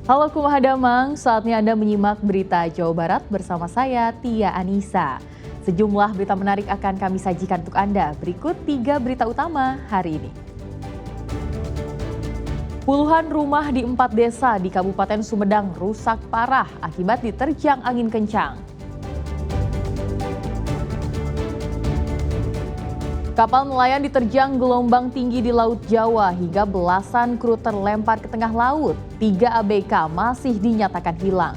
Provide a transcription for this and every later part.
Halo Kumaha Damang, saatnya Anda menyimak berita Jawa Barat bersama saya Tia Anissa. Sejumlah berita menarik akan kami sajikan untuk Anda. Berikut 3 berita utama hari ini. Puluhan rumah di 4 desa di Kabupaten Sumedang rusak parah akibat diterjang angin kencang. Kapal nelayan diterjang gelombang tinggi di Laut Jawa hingga belasan kru terlempar ke tengah laut. 3 ABK masih dinyatakan hilang.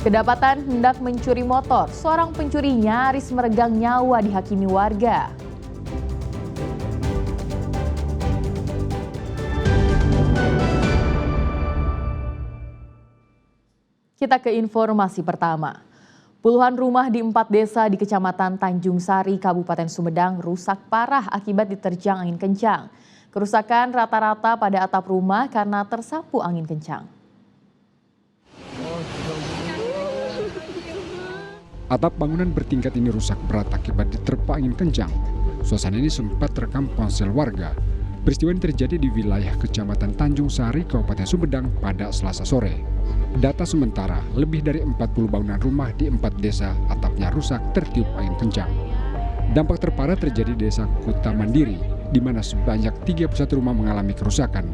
Kedapatan hendak mencuri motor, seorang pencuri nyaris meregang nyawa dihakimi warga. Kita ke informasi pertama. Puluhan rumah di 4 desa di Kecamatan Tanjung Sari, Kabupaten Sumedang rusak parah akibat diterjang angin kencang. Kerusakan rata-rata pada atap rumah karena tersapu angin kencang. Atap bangunan bertingkat ini rusak berat akibat diterpa angin kencang. Suasana ini sempat terekam ponsel warga. Peristiwa ini terjadi di wilayah Kecamatan Tanjung Sari, Kabupaten Sumedang pada Selasa sore. Data sementara, lebih dari 40 bangunan rumah di 4 desa atapnya rusak tertiup angin kencang. Dampak terparah terjadi di desa Kuta Mandiri, di mana sebanyak 31 rumah mengalami kerusakan.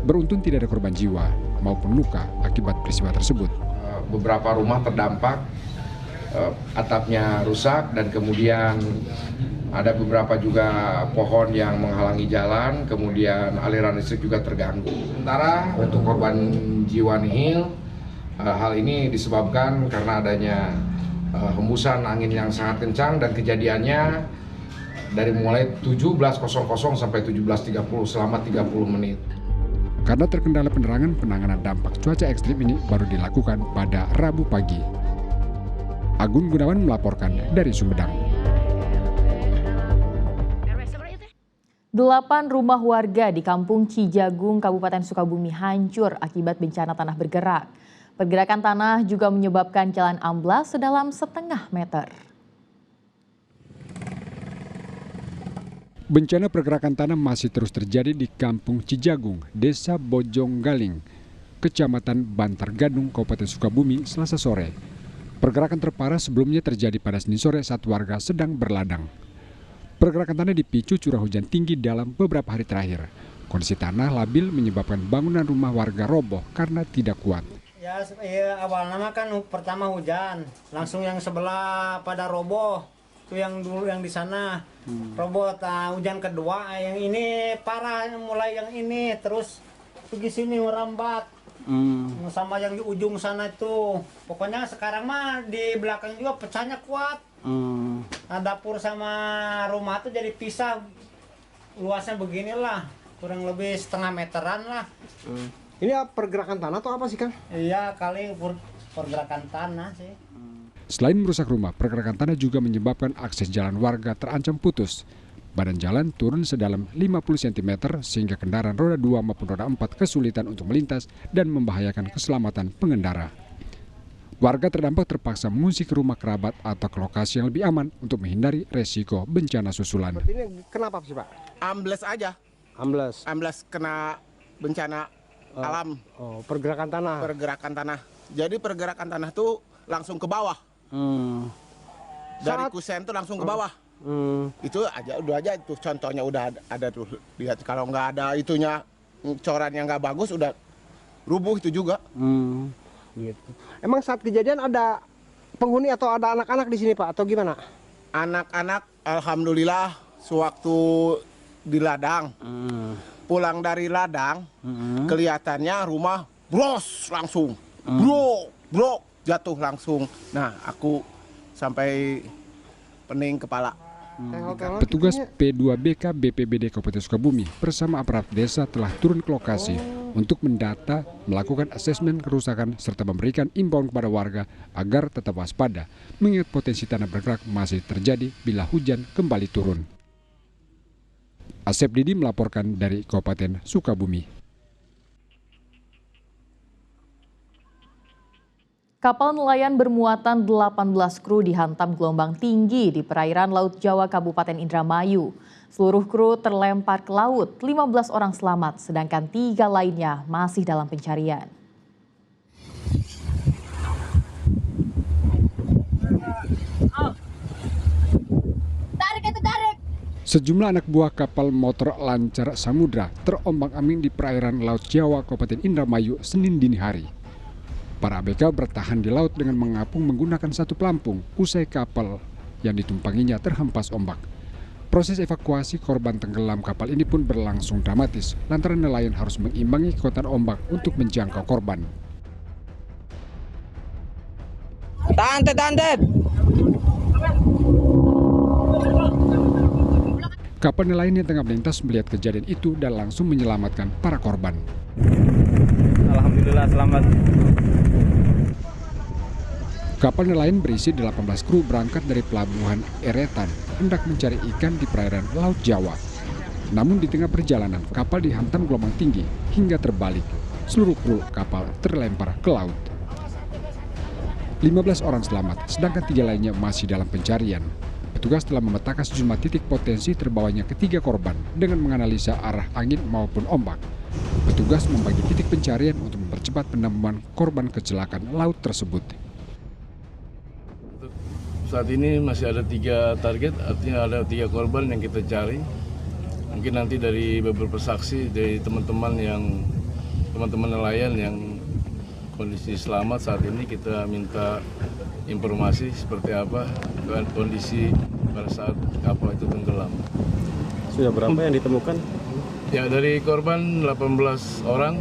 Beruntung tidak ada korban jiwa maupun luka akibat peristiwa tersebut. Beberapa rumah terdampak, atapnya rusak dan kemudian ada beberapa juga pohon yang menghalangi jalan, kemudian aliran listrik juga terganggu. Sementara untuk korban jiwa nihil, hal ini disebabkan karena adanya hembusan angin yang sangat kencang dan kejadiannya dari mulai 17.00 sampai 17.30 selama 30 menit. Karena terkendala penerangan, penanganan dampak cuaca ekstrim ini baru dilakukan pada Rabu pagi. Agun Gunawan melaporkan dari Sumedang. 8 rumah warga di Kampung Cijagung, Kabupaten Sukabumi hancur akibat bencana tanah bergerak. Pergerakan tanah juga menyebabkan jalan amblas sedalam setengah meter. Bencana pergerakan tanah masih terus terjadi di Kampung Cijagung, Desa Bojonggaling, Kecamatan Bantar Gadung, Kabupaten Sukabumi, Selasa sore. Pergerakan terparah sebelumnya terjadi pada Senin sore saat warga sedang berladang. Pergerakan tanah dipicu curah hujan tinggi dalam beberapa hari terakhir. Kondisi tanah labil menyebabkan bangunan rumah warga roboh karena tidak kuat. Ya awalnya kan pertama hujan, langsung yang sebelah pada roboh. Itu yang dulu yang di sana roboh. Hujan kedua yang ini parah, mulai yang ini terus pergi sini merambat. Sama yang di ujung sana itu. Pokoknya sekarang mah di belakang juga pecahnya kuat. Nah, dapur sama rumah tuh jadi pisah, luasnya beginilah, kurang lebih setengah meteran lah. Ini pergerakan tanah atau apa sih, Kang? Iya, kali pergerakan tanah sih. Selain merusak rumah, pergerakan tanah juga menyebabkan akses jalan warga terancam putus. Badan jalan turun sedalam 50 cm sehingga kendaraan roda 2 maupun roda 4 kesulitan untuk melintas dan membahayakan keselamatan pengendara. Warga terdampak terpaksa mengungsi ke rumah kerabat atau ke lokasi yang lebih aman untuk menghindari resiko bencana susulan. Ini kenapa sih, Pak? Ambles aja. Ambles. Ambles kena bencana alam. Oh, pergerakan tanah. Pergerakan tanah. Jadi pergerakan tanah tuh langsung ke bawah. Dari kusen tuh langsung ke bawah. Itu aja, udah aja itu contohnya udah ada tuh. Lihat kalau nggak ada itunya, coran yang nggak bagus udah rubuh itu juga. Gitu. Emang saat kejadian ada penghuni atau ada anak-anak di sini, Pak, atau gimana? Anak-anak alhamdulillah sewaktu di ladang. Pulang dari ladang, kelihatannya rumah bros langsung. Bro, jatuh langsung. Nah, aku sampai pening kepala. Petugas P2BK BPBD Kabupaten Sukabumi bersama aparat desa telah turun ke lokasi untuk mendata, melakukan asesmen kerusakan serta memberikan imbauan kepada warga agar tetap waspada mengingat potensi tanah bergerak masih terjadi bila hujan kembali turun. Asep Didi melaporkan dari Kabupaten Sukabumi. Kapal nelayan bermuatan 18 kru dihantam gelombang tinggi di perairan Laut Jawa Kabupaten Indramayu. Seluruh kru terlempar ke laut, 15 orang selamat, sedangkan 3 lainnya masih dalam pencarian. Sejumlah anak buah kapal motor Lancar Samudra terombang-ambing di perairan Laut Jawa Kabupaten Indramayu Senin dini hari. Para ABK bertahan di laut dengan mengapung menggunakan satu pelampung usai kapal yang ditumpanginya terhempas ombak. Proses evakuasi korban tenggelam kapal ini pun berlangsung dramatis lantaran nelayan harus mengimbangi kekuatan ombak untuk menjangkau korban. Tahan. Kapal nelayan yang tengah melintas melihat kejadian itu dan langsung menyelamatkan para korban. Alhamdulillah selamat. Kapal nelayan berisi 18 kru berangkat dari pelabuhan Eretan hendak mencari ikan di perairan Laut Jawa. Namun di tengah perjalanan kapal dihantam gelombang tinggi hingga terbalik. Seluruh kru kapal terlempar ke laut. 15 orang selamat, sedangkan 3 lainnya masih dalam pencarian. Petugas telah memetakan sejumlah titik potensi terbawanya ketiga korban dengan menganalisa arah angin maupun ombak. Petugas membagi titik pencarian untuk mempercepat penemuan korban kecelakaan laut tersebut. Saat ini masih ada 3 target, artinya ada 3 korban yang kita cari. Mungkin nanti dari beberapa saksi, dari teman-teman nelayan yang kondisi selamat saat ini kita minta informasi seperti apa kondisi pada saat kapal itu tenggelam. Sudah berapa yang ditemukan? Ya, dari korban 18 orang,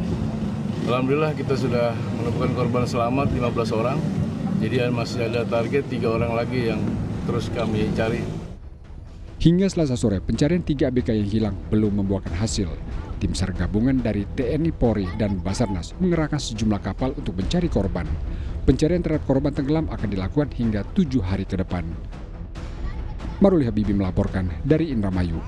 alhamdulillah kita sudah menemukan korban selamat 15 orang. Jadi masih ada target 3 orang lagi yang terus kami cari. Hingga Selasa sore, pencarian 3 ABK yang hilang belum membuahkan hasil. Tim SAR gabungan dari TNI, Polri, dan Basarnas mengerahkan sejumlah kapal untuk mencari korban. Pencarian terhadap korban tenggelam akan dilakukan hingga 7 hari ke depan. Maruli Habibi melaporkan dari Indramayu.